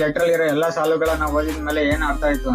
Letter ಇರೋ ಎಲ್ಲಾ ಸಾಲುಗಳನ್ನ ಓದಿದ ಮೇಲೆ ಏನ್ ಅರ್ಥ ಆಯ್ತು?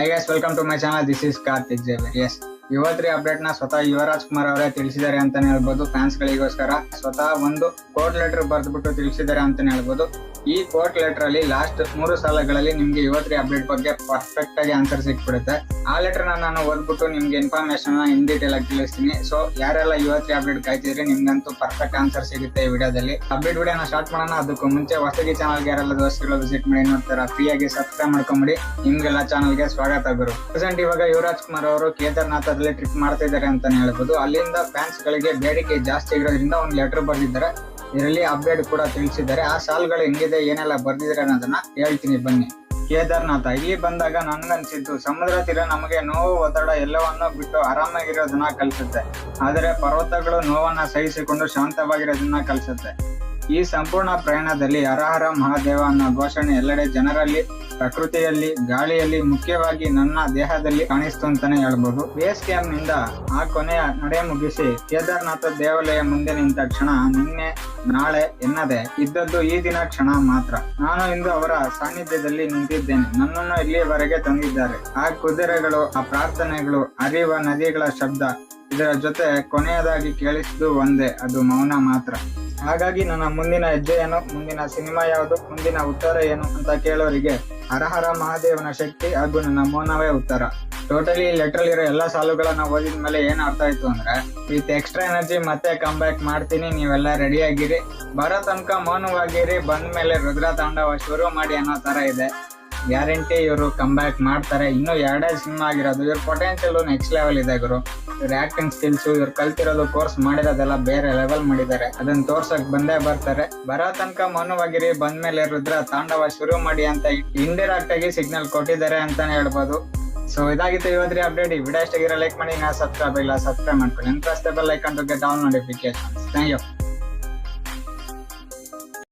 Hi guys, welcome to my channel. This is Karthik ಜೇಬರ್. ಎಸ್, ಇವತ್ರಿ ಅಪ್ಡೇಟ್ ನ ಸ್ವತಃ ಯುವರಾಜ್ ಕುಮಾರ್ ಅವರೇ ತಿಳಿಸಿದ್ದಾರೆ ಅಂತಾನೆ ಹೇಳ್ಬೋದು. ಫ್ಯಾನ್ಸ್ ಗಳಿಗೋಸ್ಕರ ಸ್ವತಃ ಒಂದು ಕೋರ್ಟ್ ಲೆಟರ್ ಬರೆದ್ಬಿಟ್ಟು ತಿಳಿಸಿದ್ದಾರೆ ಅಂತಾನೆ ಹೇಳ್ಬೋದು. ಈ ಕೋರ್ಟ್ ಲೆಟರ್ ಅಲ್ಲಿ ಲಾಸ್ಟ್ 3 ಸಾಲಗಳಲ್ಲಿ ನಿಮ್ಗೆ ಇವತ್ರಿ ಅಪ್ಡೇಟ್ ಬಗ್ಗೆ ಪರ್ಫೆಕ್ಟ್ ಆಗಿ ಆನ್ಸರ್ ಸಿಕ್ಬಿಡುತ್ತೆ. ಆ ಲೆಟರ್ ನಾನು ಓದ್ಬಿಟ್ಟು ನಿಮ್ಗೆ ಇನ್ಫಾರ್ಮೇಶನ್ ಇನ್ ಡೀಟೇಲ್ ಆಗಿ ತಿಳಿಸ್ತೀನಿ. ಸೊ ಯಾರೆಲ್ಲ ಇವತ್ರಿ ಅಪ್ಡೇಟ್ ಕಾಯ್ತಿದ್ರೆ ನಿಮ್ಗಂತೂ ಪರ್ಫೆಕ್ಟ್ ಆನ್ಸರ್ ಸಿಗುತ್ತೆ ಈ ವಿಡಿಯೋದಲ್ಲಿ. ಅಪ್ಡೇಟ್ ವಿಡಿಯೋನ ಸ್ಟಾರ್ಟ್ ಮಾಡೋಣ. ಅದಕ್ಕೂ ಮುಂಚೆ ಹೊಸದಾಗಿ ಚಾನಲ್ಗೆ ಯಾರೆಲ್ಲ ದೋಸ್ತಗಳು ವಿಸಿಟ್ ಮಾಡಿ ನೋಡ್ತಾರ, ಫ್ರೀ ಆಗಿ ಸಬ್ಸ್ಕ್ರೈಬ್ ಮಾಡ್ಕೊಂಬಿಡಿ. ನಿಮ್ಗೆಲ್ಲ ಚಾನಲ್ಗೆ ಸ್ವಾಗತ ಗುರು. ಪ್ರೆಸೆಂಟ್ ಇವಾಗ ಯುವರಾಜ್ ಕುಮಾರ್ ಅವರು ಕೇದಾರ್ನಾಥದಲ್ಲಿ ಟ್ರಿಪ್ ಮಾಡ್ತಾ ಇದ್ದಾರೆ ಅಂತಾನೆ ಹೇಳ್ಬೋದು. ಅಲ್ಲಿಂದ ಫ್ಯಾನ್ಸ್ ಗಳಿಗೆ ಬೇಡಿಕೆ ಜಾಸ್ತಿ ಇರೋದ್ರಿಂದ ಒಂದು ಲೆಟರ್ ಬರೆದಿದ್ದಾರೆ. ಇದರಲ್ಲಿ ಅಪ್ಡೇಟ್ ಕೂಡ ತಿಳಿಸಿದ್ದಾರೆ. ಆ ಸಾಲುಗಳು ಹೆಂಗಿದೆ, ಏನೆಲ್ಲ ಬರ್ದಿದ್ದಾರೆ ಅನ್ನೋದನ್ನ ಹೇಳ್ತೀನಿ ಬನ್ನಿ. ಕೇದಾರ್ನಾಥ ಇಲ್ಲಿ ಬಂದಾಗ ನನ್ಗನ್ಸಿದ್ದು, ಸಮುದ್ರ ತೀರ ನಮಗೆ ನೋವು, ಒತ್ತಡ ಎಲ್ಲವನ್ನೂ ಬಿಟ್ಟು ಆರಾಮಾಗಿರೋದನ್ನ ಕಲಿಸುತ್ತೆ. ಆದರೆ ಪರ್ವತಗಳು ನೋವನ್ನ ಸಹಿಸಿಕೊಂಡು ಶಾಂತವಾಗಿರೋದನ್ನ ಕಲಿಸುತ್ತೆ. ಈ ಸಂಪೂರ್ಣ ಪ್ರಯಾಣದಲ್ಲಿ ಹರ ಹರ ಮಹಾದೇವ ಅನ್ನೋ ಘೋಷಣೆ ಎಲ್ಲೆಡೆ ಜನರಲ್ಲಿ, ಪ್ರಕೃತಿಯಲ್ಲಿ, ಗಾಳಿಯಲ್ಲಿ, ಮುಖ್ಯವಾಗಿ ನನ್ನ ದೇಹದಲ್ಲಿ ಕಾಣಿಸ್ತು ಅಂತಾನೆ ಹೇಳ್ಬೋದು. ಬೇಸ್ ಕ್ಯಾಂಪ್ ನಿಂದ ಆ ಕೊನೆಯ ನಡೆ ಮುಗಿಸಿ ಕೇದಾರ್ನಾಥ ದೇವಾಲಯ ಮುಂದೆ ನಿಂತ ಕ್ಷಣ ನಿನ್ನೆ ನಾಳೆ ಎನ್ನದೆ ಇದ್ದದ್ದು ಈ ದಿನ ಕ್ಷಣ ಮಾತ್ರ. ನಾನು ಇಂದು ಅವರ ಸಾನ್ನಿಧ್ಯದಲ್ಲಿ ನಿಂತಿದ್ದೇನೆ. ನನ್ನನ್ನು ಇಲ್ಲಿಯವರೆಗೆ ತಂದಿದ್ದಾರೆ. ಆ ಕುದುರೆಗಳು, ಆ ಪ್ರಾರ್ಥನೆಗಳು, ಹರಿಯುವ ನದಿಗಳ ಶಬ್ದ, ಇದರ ಜೊತೆ ಕೊನೆಯದಾಗಿ ಕೇಳಿಸಿದ್ದು ಒಂದೇ, ಅದು ಮೌನ ಮಾತ್ರ. ಹಾಗಾಗಿ ನನ್ನ ಮುಂದಿನ ಹೆಜ್ಜೆ ಏನು, ಮುಂದಿನ ಸಿನಿಮಾ ಯಾವುದು, ಮುಂದಿನ ಉತ್ತರ ಏನು ಅಂತ ಕೇಳೋರಿಗೆ ಹರ ಹರ ಮಹಾದೇವನ ಶಕ್ತಿ ಹಾಗೂ ನನ್ನ ಮೌನವೇ ಉತ್ತರ. ಟೋಟಲಿ ಲೆಟರ್ ಇರೋ ಎಲ್ಲಾ ಸಾಲುಗಳನ್ನ ಓದಿದ ಮೇಲೆ ಏನ್ ಅರ್ಥ ಆಯ್ತು ಅಂದ್ರೆ, ವಿತ್ ಎಕ್ಸ್ಟ್ರಾ ಎನರ್ಜಿ ಮತ್ತೆ ಕಮ್ ಬ್ಯಾಕ್ ಮಾಡ್ತೀನಿ, ನೀವೆಲ್ಲ ರೆಡಿ ಆಗಿರಿ, ಬರೋ ತನಕ ಮೌನವಾಗಿರಿ, ಬಂದ ಮೇಲೆ ರುದ್ರ ತಾಂಡವ ಶುರು ಮಾಡಿ ಅನ್ನೋ ತರ ಇದೆ. ಗ್ಯಾರಂಟಿ ಇವರು ಕಮ್ ಬ್ಯಾಕ್ ಮಾಡ್ತಾರೆ. ಇನ್ನು 2 ಸಿನಿಮಾ ಆಗಿರೋದು. ಇವ್ರ ಪೊಟೆನ್ಶಿಯಲ್ ನೆಕ್ಸ್ಟ್ ಲೆವೆಲ್ ಇದೆ ಗುರು. ಇವ್ರ ಆಕ್ಟಿಂಗ್ ಸ್ಕಿಲ್ಸ್, ಇವ್ರು ಕಲ್ತಿರೋದು, ಕೋರ್ಸ್ ಮಾಡಿರೋದೆಲ್ಲ ಬೇರೆ ಲೆವೆಲ್ ಮಾಡಿದ್ದಾರೆ. ಅದನ್ನ ತೋರ್ಸಕ್ ಬಂದೇ ಬರ್ತಾರೆ. ಬರೋ ತನಕ ಮೌನವಾಗಿರಿ, ಬಂದ್ಮೇಲೆ ರುದ್ರ ತಾಂಡವ ಶುರು ಮಾಡಿ ಅಂತ ಇಂಡೈರೆಕ್ಟ್ ಆಗಿ ಸಿಗ್ನಲ್ ಕೊಟ್ಟಿದ್ದಾರೆ ಅಂತಾನೆ ಹೇಳ್ಬೋದು. ಸೊ ಇದಾಗಿತ್ತು ಇವತ್ರಿ ಅಪ್ಡೇಟ್. ಈ ವಿಡಿಯೋ ಇಷ್ಟ ಆಗಿರೋ ಲೈಕ್ ಮಾಡಿ, ನಾ ಸಬ್ಸ್ಕ್ರೈಬ್ ಮಾಡ್ಕೊಳ್ಳಿ. Interest bell icon to get all notification. Thank you.